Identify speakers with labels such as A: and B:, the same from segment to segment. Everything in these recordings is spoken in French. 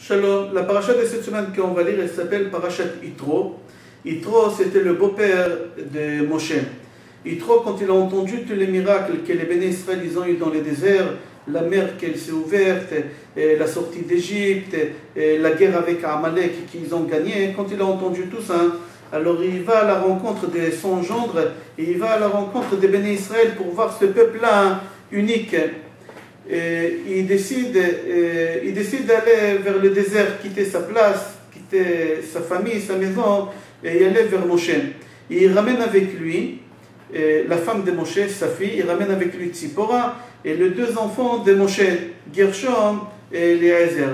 A: Shalom, la paracha de cette semaine qu'on va lire, elle s'appelle Parashat Yitro. Yitro, c'était le beau-père de Moshe. Yitro, quand il a entendu tous les miracles que les béné Israël ils ont eu dans le désert, la mer qu'elle s'est ouverte, la sortie d'Égypte, la guerre avec Amalek qu'ils ont gagné, quand il a entendu tout ça, alors il va à la rencontre de son gendre et il va à la rencontre des béné Israël pour voir ce peuple-là unique. Et il décide d'aller vers le désert, quitter sa place, quitter sa famille, sa maison, et y aller vers Moshe. Et il ramène avec lui la femme de Moshe, sa fille, il ramène avec lui Tzipora, et les deux enfants de Moshe, Gershom et Eliezer.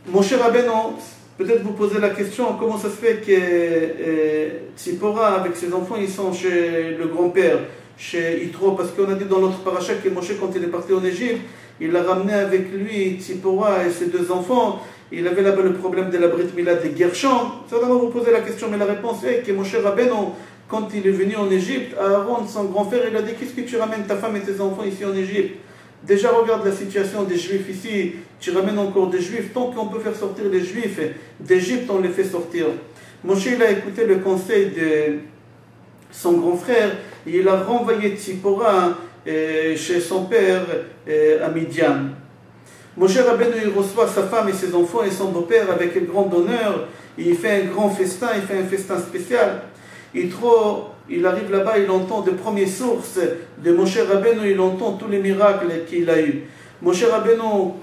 A: Moshe Rabbeinu, peut-être vous posez la question, comment ça se fait que Tzipora, avec ses enfants, ils sont chez le grand-père, chez Yitro, parce qu'on a dit dans l'autre paracha que Moshe, quand il est parti en Égypte, il a ramené avec lui Tzipora et ses deux enfants. Il avait là-bas le problème de la Brit Mila de Gershom. Certainement vous posez la question, mais la réponse est que Moshe Rabbeinu, quand il est venu en Égypte, Aaron, son grand-père, il a dit: qu'est-ce que tu ramènes ta femme et tes enfants ici en Égypte? Déjà regarde la situation des Juifs ici, tu ramènes encore des Juifs. Tant qu'on peut faire sortir les Juifs d'Égypte, on les fait sortir. Moshe, il a écouté le conseil de son grand frère, et il a renvoyé Tzipora chez son père à Midian. Moshe Rabbeinu, il reçoit sa femme et ses enfants et son beau-père avec un grand honneur, et il fait un grand festin, il fait un festin spécial. Il arrive là-bas, il entend de premières sources de Moshe Rabbeinu, il entend tous les miracles qu'il a eus. Moshe Rabbeinu,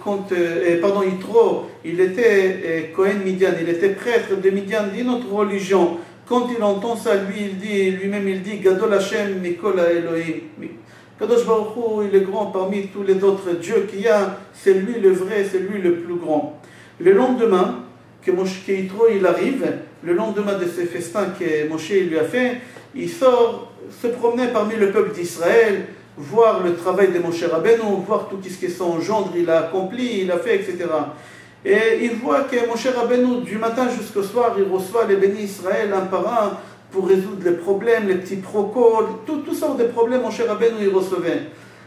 A: Yitro, il était Kohen Midian, il était prêtre de Midian d'une autre religion. Quand il entend ça, lui-même il dit Gadol Hashem Mikol Elohim. Kadosh Baruch Hu, il est grand parmi tous les autres dieux qu'il y a, c'est lui le vrai, c'est lui le plus grand. Le lendemain, que Yitro il arrive, le lendemain de ce festin que Moshe lui a fait, il sort se promener parmi le peuple d'Israël, voir le travail de Moshe Rabbeinu, voir tout ce que son gendre il a accompli, il a fait, etc. Et il voit que Moshe Rabbeinu, du matin jusqu'au soir, il reçoit les bénis Israël un par un pour résoudre les problèmes, les petits procos, toutes sortes de problèmes Moshe Rabbeinu il recevait.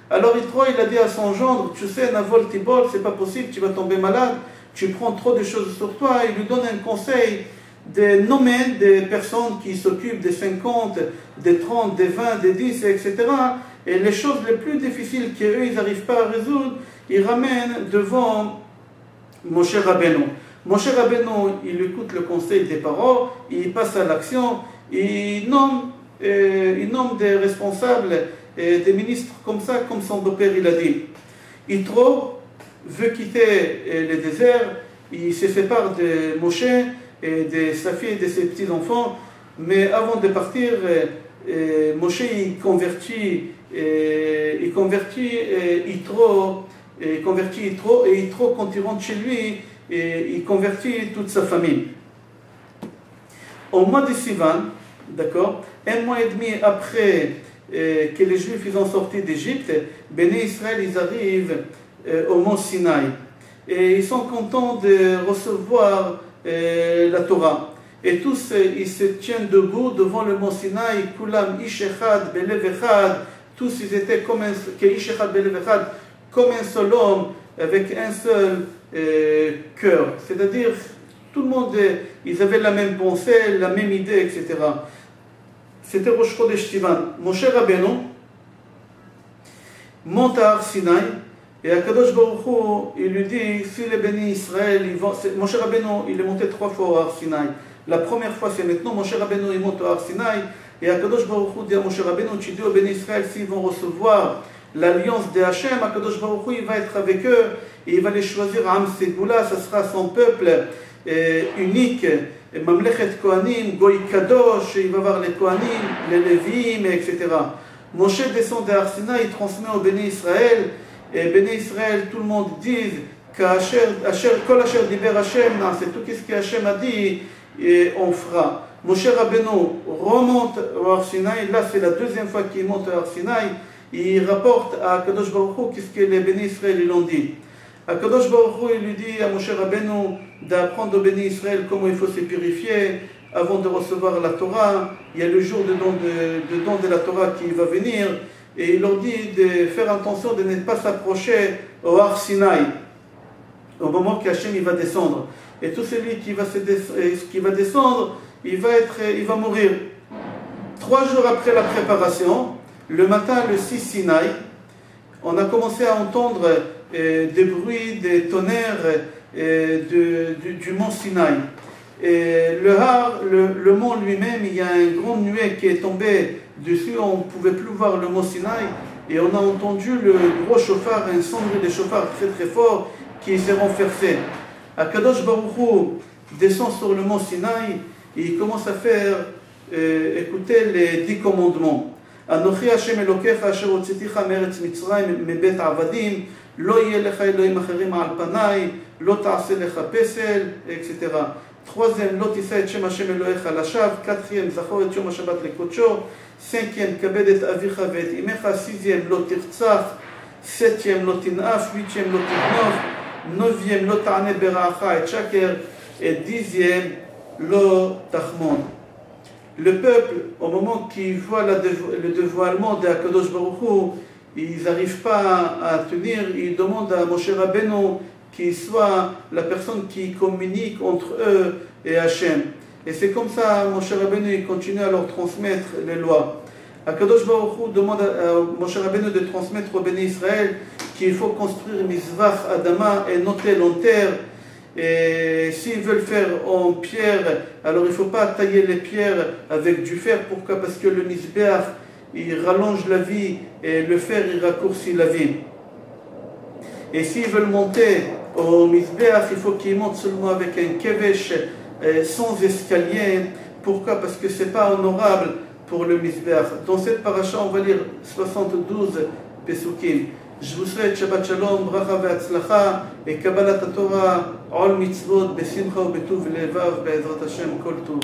A: Alors Yitro, il a dit à son gendre: tu sais, Navol Tibol, c'est pas possible, tu vas tomber malade, tu prends trop de choses sur toi. Il lui donne un conseil de nommer des personnes qui s'occupent des 50, des 30, des 20, des 10, etc. Et les choses les plus difficiles qu'eux, ils n'arrivent pas à résoudre, ils ramènent devant Moshe Rabbeinu. Moshe Rabbeinu, il écoute le conseil des parents, il passe à l'action, il nomme des responsables, des ministres comme ça, comme son beau-père il a dit. Yitro veut quitter le désert, il se sépare de Moshe et de sa fille et de ses petits-enfants, mais avant de partir, Moshe il convertit Yitro, et Yitro, quand il rentre chez lui, il convertit toute sa famille. Au mois de Sivan, d'accord, un mois et demi après que les Juifs ils ont sorti d'Égypte, béné Israël ils arrivent au mont Sinaï et ils sont contents de recevoir la Torah. Et tous ils se tiennent debout devant le mont Sinaï, Kulam Ish Echad Belev Echad, tous ils étaient comme un seul homme, avec un seul cœur. C'est-à-dire, tout le monde, ils avaient la même pensée, la même idée, etc. C'était Rosh Chodesh Sivan. Moshe Rabbeinu monte à Har Sinaï, et Akadosh Baruch Hu, il lui dit, si les bénis Israël, Moshe Rabbeinu, il est monté 3 fois à Har Sinaï. La première fois, c'est maintenant, Moshe Rabbeinu, il monte à Har Sinaï, et Akadosh Baruch Hu dit à Moshe Rabbeinu, tu dis aux bénis Israël, s'ils vont recevoir l'alliance de Hachem, Akadosh Baruch Hu, il va être avec eux, et il va les choisir à Am Segula, ça sera son peuple unique, Mamlechet Kohanim, Goy Kadosh, il va voir les Kohanim, les Lévi'im, etc. Moshe descend de Har Sinaï, il transmet au béni Israël, et béni Israël, tout le monde dit Kol Asher Diber Hachem, c'est tout ce que Hachem a dit, et on fera. Moshe Rabbeinu remonte au Har Sinaï, là c'est la deuxième fois qu'il monte au Har Sinaï, il rapporte à Kadosh Baruch Hu qu'est-ce que les bénis Israël ils l'ont dit. Kadosh Baruch Hu, il lui dit à Moshe Rabbeinu d'apprendre aux bénis Israël comment il faut se purifier avant de recevoir la Torah. Il y a le jour de don de la Torah qui va venir, et il leur dit de faire attention de ne pas s'approcher au Har Sinaï. au moment qu'Hachem il va descendre. Et tout celui qui va descendre, il va mourir. 3 jours après la préparation, le matin, le 6 Sinaï, on a commencé à entendre des bruits, des tonnerres du mont Sinaï. Et le mont lui-même, il y a un grand nuée qui est tombé dessus, on ne pouvait plus voir le mont Sinaï, et on a entendu le gros chauffard, un sonnerie de chauffard très très fort qui s'est renversé. Akadosh Baruch Hu descend sur le mont Sinaï et il commence à faire écouter les 10 commandements. Anochi Hashem Elokecha asher hotziticha meretz Mitzrayim mebet avadim, lo yeh lecha Elohim acherim al panai, lo ta'aseh lecha pesel, etc. 3e, lo tisa et Shem Hashem Elohecha lashav. 4e, zachor et yom HaShabbat lekodsho. 5e, kabed et avicha ve'et imecha. 6e, lo tirtzach. 7e, lo tinaf. 8e, lo tignof. 9e, lo ta'ane bera'acha et shaker. Et 10e, lo tachmon. Le peuple, au moment qu'ils voient le dévoilement de Akadosh Baruch Hu, ils n'arrivent pas à tenir, ils demandent à Moshe Rabbeinu qu'il soit la personne qui communique entre eux et Hachem. Et c'est comme ça, Moshe Rabbeinu continue à leur transmettre les lois. Akadosh Baruch Hu demande à Moshe Rabbeinu de transmettre au Béni Israël qu'il faut construire Mizvach Adama et Notel en terre. Et s'ils veulent faire en pierre, alors il ne faut pas tailler les pierres avec du fer. Pourquoi? Parce que le Mizbeach, il rallonge la vie et le fer, il raccourcit la vie. Et s'ils veulent monter au Mizbeach, il faut qu'ils montent seulement avec un kevesh sans escalier. Pourquoi? Parce que ce n'est pas honorable pour le Mizbeach. Dans cette paracha, on va lire 72 pesukim. Je vous souhaite Shabbat Shalom, Bracha ve'atzlacha et Kabbalat Torah, Ol Mitzvot, Besimcha u'betuv levav, Be'ezrat Hashem, Kol Tov.